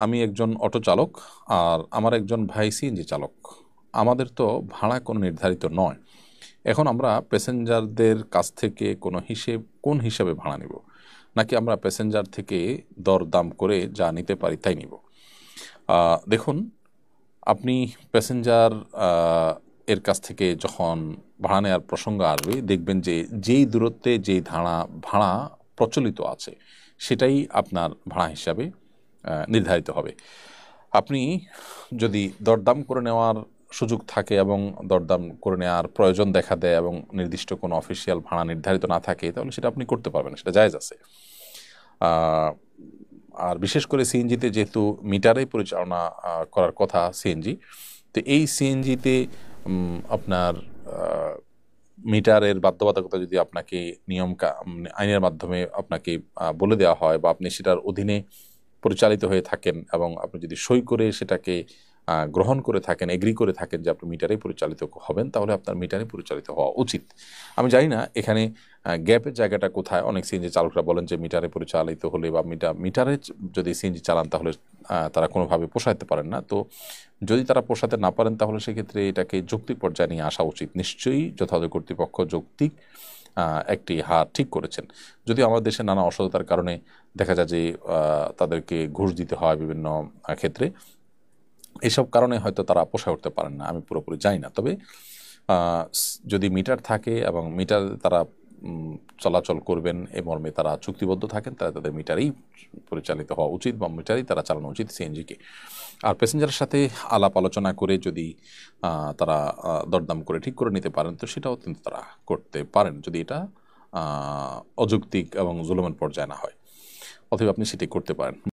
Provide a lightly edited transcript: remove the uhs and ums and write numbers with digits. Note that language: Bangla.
আমি একজন অটো চালক আর আমার একজন ভাই সিএনজি চালক। আমাদের তো ভাড়া কোনো নির্ধারিত নয়। এখন আমরা প্যাসেঞ্জারদের কাছ থেকে কোন হিসাবে ভাড়া নিব, নাকি আমরা প্যাসেঞ্জার থেকে দরদাম করে যা নিতে পারি তাই নিব? দেখুন, আপনি প্যাসেঞ্জার এর কাছ থেকে যখন ভাড়া নেওয়ার প্রসঙ্গ আসবে, দেখবেন যে যেই দূরত্বে যেই ভাড়া প্রচলিত আছে সেটাই আপনার ভাড়া হিসাবে নির্ধারিত হবে। আপনি যদি দরদাম করে নেওয়ার সুযোগ থাকে এবং দরদাম করে নেওয়ার প্রয়োজন দেখা দেয় এবং নির্দিষ্ট কোনো অফিসিয়াল ভাড়া নির্ধারিত না থাকে, তাহলে সেটা আপনি করতে পারবেন, সেটা জায়েজ আছে। আর বিশেষ করে সিএনজিতে যেহেতু মিটারে পরিচালনা করার কথা সিএনজি, তো এই সিএনজিতে আপনার মিটারের বাধ্যবাধকতা যদি আপনাকে আইনের মাধ্যমে আপনাকে বলে দেওয়া হয় বা আপনি সেটার অধীনে পরিচালিত হয়ে থাকেন এবং আপনি যদি সই করে সেটাকে গ্রহণ করে থাকেন, এগ্রি করে থাকেন যে আপনি মিটারে পরিচালিত হবেন, তাহলে আপনার মিটারে পরিচালিত হওয়া উচিত। আমি জানি না এখানে গ্যাপের জায়গাটা কোথায়। অনেক সিএনজি চালকরা বলেন যে মিটারে পরিচালিত হলে বা মিটারে যদি সিএনজি চালান তাহলে তারা কোনোভাবে পোষাইতে পারেন না। তো যদি তারা পোষাতে না পারেন তাহলে সেক্ষেত্রে এটাকে যৌক্তিক পর্যায়ে নিয়ে আসা উচিত। নিশ্চয়ই যথাযথ কর্তৃপক্ষ যৌক্তিক একটি হার ঠিক করেছেন। যদিও আমাদের দেশে নানা অসততার কারণে দেখা যায় যে তাদেরকে ঘুষ দিতে হয় বিভিন্ন ক্ষেত্রে, এসব কারণে হয়তো তারা পোষায় উঠতে পারেন না, আমি পুরোপুরি জানি না। তবে যদি মিটার থাকে এবং মিটার তারা চলাচল করবেন এ মর্মে তারা চুক্তিবদ্ধ থাকেন, তারা তাদের মিটারেই পরিচালিত হওয়া উচিত বা মিটারেই তারা চালানো উচিত সিএনজিকে। আর প্যাসেঞ্জারের সাথে আলাপ আলোচনা করে যদি তারা দরদাম করে ঠিক করে নিতে পারেন, তো সেটাও কিন্তু তারা করতে পারেন, যদি এটা অযৌক্তিক এবং জুলুমের পর্যায়ে না হয়। অতএব আপনি সেটি করতে পারেন।